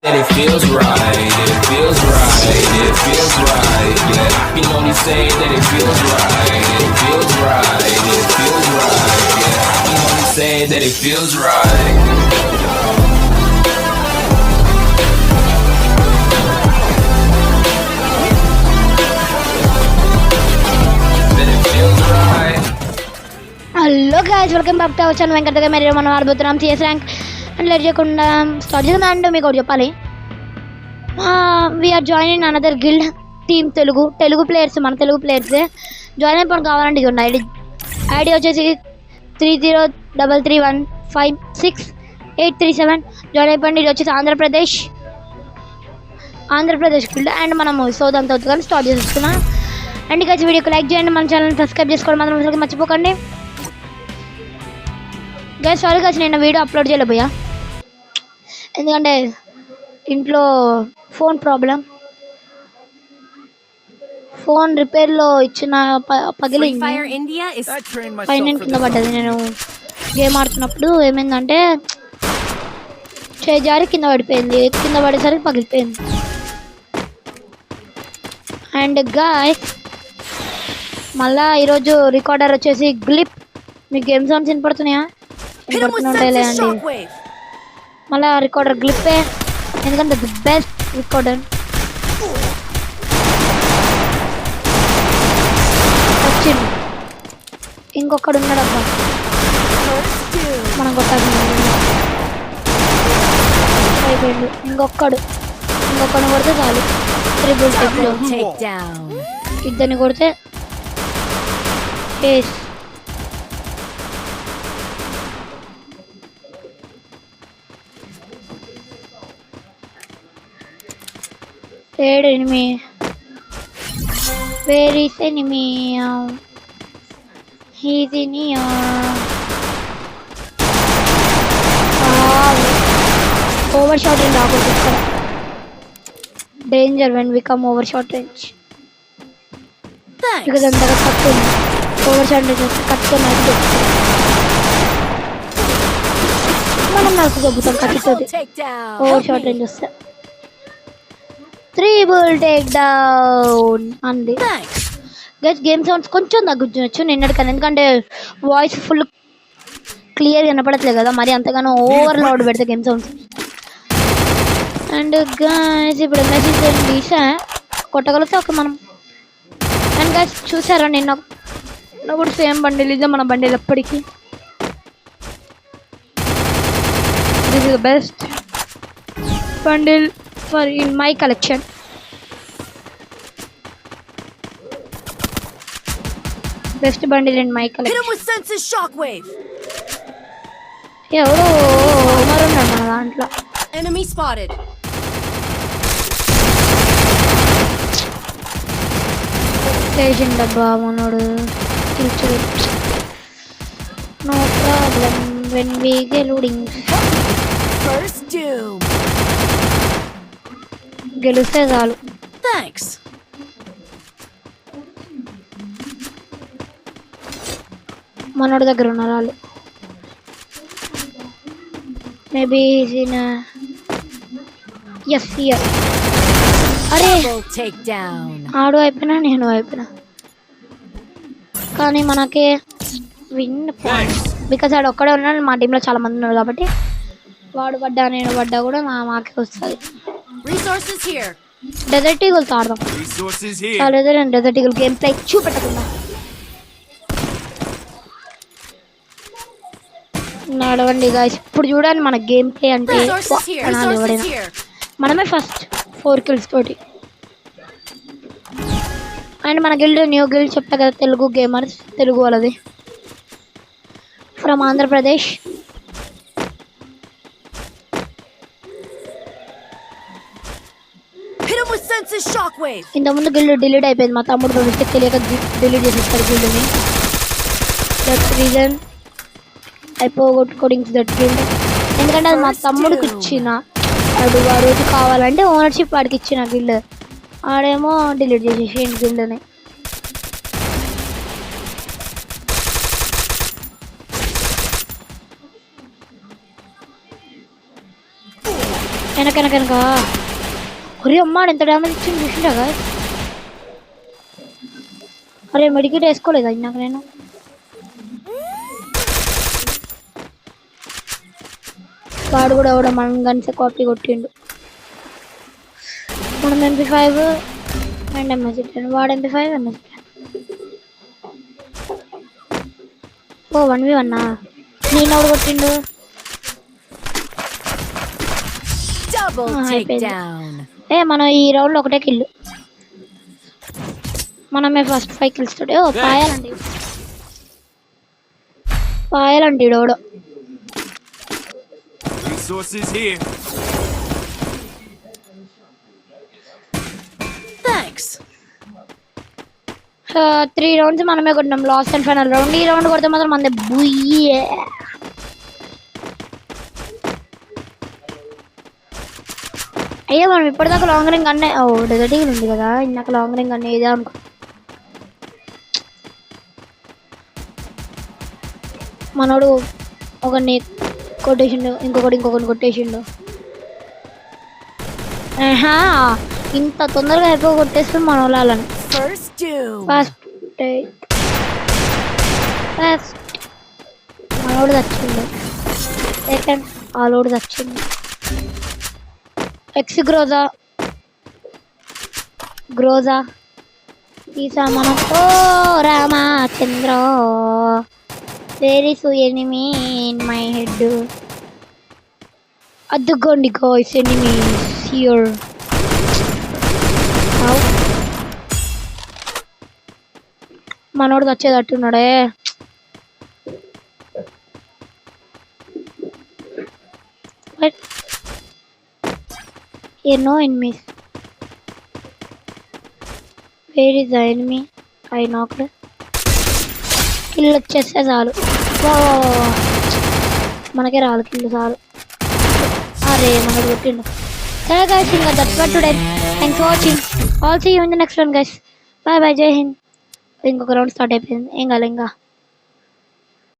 That it feels right, it feels right, it feels right. Yeah, I can only say that it feels right, it feels right, it feels right. Yeah, I can only say that it feels right. That it feels right. Hello guys, welcome back to our channel. వెంకటగా మీరు మనం ఆడబోతున్నాం CS rank and late చేయకుండా start చేద్దాం. And మీకు ఒకటి చెప్పాలి, we are join in another guild team Telugu players, మన తెలుగు ప్లేయర్సే జాయిన్ అయిపోవడం కావాలంటే ఇది ఐడి వచ్చేసి 3033156837 జాయిన్ అయిపోయింది. ఇది వచ్చేసి ఆంధ్రప్రదేశ్ గిల్డ్. అండ్ మనము సౌదంతా అవుతుంది కానీ స్టార్ట్ చేస్తున్నాం. అండ్ గైస్ వీడియోకి లైక్ చేయండి, మన ఛానల్ సబ్స్క్రైబ్ చేసుకోవడం మాత్రం అసలు మర్చిపోకండి. గైస్ సారీ గైస్, నేను వీడియో అప్లోడ్ చేయలేకపోయా ఎందుకంటే ఇంట్లో ఫోన్ ప్రాబ్లం, ఫోన్ రిపేర్లో ఇచ్చిన పగిలి పైన కింద పడ్డది. నేను గేమ్ ఆడుతున్నప్పుడు ఏమైందంటే చేజారి కింద పడిపోయింది, కింద పడేసరికి పగిలిపోయింది. అండ్ గాయ్స్ మళ్ళా ఈరోజు రికార్డర్ వచ్చేసి గ్లిప్. మీకు గేమ్ సౌండ్స్ వినపడుతున్నాయా? వినపడుతుంటాయిలే అండి. మళ్ళా రికార్డర్ గ్లిప్పే, ఎందుకంటే ది బెస్ట్ రికార్డర్. వచ్చింది ఇంకొకడు ఉన్నాడు అబ్బా, మనం కొట్టాలి. అయిపోయింది, ఇంకొకడు కొడితే చాలు. ట్రిపుల్ టెక్లో ఇద్దరిని కొడితే case. third enemy, where is enemy? He's in here. Overshot in opposite. Danger when we come overshot range. Thanks. Because अंदर कट overshot range कट तो नहीं देखते. మనం నాకు గబుతం కట్టుతది overshot range వస్తే. ట్రిపుల్ టేక్ డౌన్ అంది. గైస్ గేమ్ సౌండ్స్ కొంచెం తగ్గించవచ్చు నిన్నటికన్నా, ఎందుకంటే వాయిస్ ఫుల్ క్లియర్ వినపడట్లేదు కదా, మరి అంతగానో ఓవర్ లౌడ్ పెడితే గేమ్ సౌండ్స్. అండ్ గైస్ ఇప్పుడు మెసేజ్ తీసా కొట్టగలిగితే ఒక మనం. అండ్ గైస్ చూసారా నిన్న కూడా సేమ్ బండిల్ ఇదే మన బండిల్ ఎప్పటికీ. This is the best bundle for in my collection. Best bundle in my collection. Hit him with senses shockwave. ఎవరో ఉన్నాడు మన దాంట్లో. Enemy spotted. స్టేషన్ డబ్బా మనోడు కిల్చుడు. No problem when we get loading. First doom. గెలిస్తే చాలు. Thanks. మనోడి దగ్గర ఉన్నారు వాళ్ళు. Maybe yes here. అరే ఆడు అయిపోయినా నేను అయిపోయినా, కానీ మనకి విన్ బికాస్ ఆడు ఒక్కడే ఉన్నాడు, మా టీంలో చాలా మంది ఉన్నారు కాబట్టి వాడు పడ్డా నేను పడ్డా కూడా మాకే వస్తుంది. Resources here. Desert Eagle ఆడదాం. Resources here. చాలా Desert Eagle గేమ్ ప్లే చూపెట్టకుండా నడవండి గాయ్స్. ఇప్పుడు చూడండి మన గేమ్ ప్లే అంటే మనమే ఫస్ట్ 4 kills తోటి. అండ్ మన గిల్డ్ న్యూ గిల్డ్ చెప్పా కదా, తెలుగు గేమర్స్, తెలుగు వాళ్ళది ఫ్రమ్ ఆంధ్రప్రదేశ్. ఇంతకుముందు గిల్డ్ డిలీట్ అయిపోయింది, మా తమ్ముడు మిస్టేక్ తెలియక డిలీట్ చేసేస్తాడు గిల్డ్ని. దట్ రీజన్ అయిపోగొట్టుకోవడానికి దట్ గిల్డ్, ఎందుకంటే అది మా తమ్ముడికి ఇచ్చిన వాడు ఆ రోజు కావాలంటే ఓనర్షిప్ వాడికి ఇచ్చిన గిల్డ్, ఆడేమో డిలీట్ చేసేసి గిల్డ్ని. వెనక వెనక ఒరే అమ్మాడు ఎంత డ్యామేజ్ ఇచ్చింది చూసిండా గాయస్. అరే మెడికేట్ వేసుకోలేదా ఇందాక నేను. వాడు కూడా ఎవడో మనం గన్స్ కాపీ కొట్టిండు. మనం MP5 అండ్ MSG10, వాడు MP5 MSG10. ఓ 1v1 నేను ఎవడు కొట్టిండు. ఏ మనం ఈ రౌండ్ లో ఒకటే కిల్లు, మనమే ఫస్ట్ 5 kills తోటి. ఓ పాయాలంటే ఇడోడో. Resources here. Thanks. 3 rounds మనమే కొట్టినాం, లాస్ట్ అండ్ ఫైనల్ రౌండ్. ఈ రౌండ్ కొడితే మాత్రం మనదే బుయ్యే. అయ్యో మనం ఇప్పటిదాకా లాంగ్ రింగ్ అన్నీ డెజర్ట్ ఈగల్ ఉంది కదా, ఇందాక లాంగ్ రింగ్ అన్నీ ఇదే అనుకో. మనోడు ఒకరిని కొట్టేసిండు, ఇంకొకరిని కొట్టేసిండు. ఇంత తొందరగా అయిపో కొట్టేస్తుంది మన వాళ్ళని. ఫస్ట్ మనోడు చచ్చిండు, సెకండ్ వాళ్ళోడు చచ్చిండు. ఎక్స్ గ్రోజా తీసా మనం. ఓ Ramachandra there is enemy in my head. అద్దుకోండి గాయ్స్, ఎనిమీస్ హియర్. మనోడు వచ్చేటట్టున్నాడే. Here no enemies. Where is the enemy? I knocked. Kill వచ్చేస్తే చాలు, మనకే రాదు కిల్ చాలు. అరే మనకు కొట్టిండు. సరే గైస్, ఇంకా that's for today. Thanks for watching. All see you in the next one guys. Bye bye, జై హింద్. ఇంకొక రౌండ్ స్టార్ట్ అయిపోయింది, ఏం కాలే ఇంకా.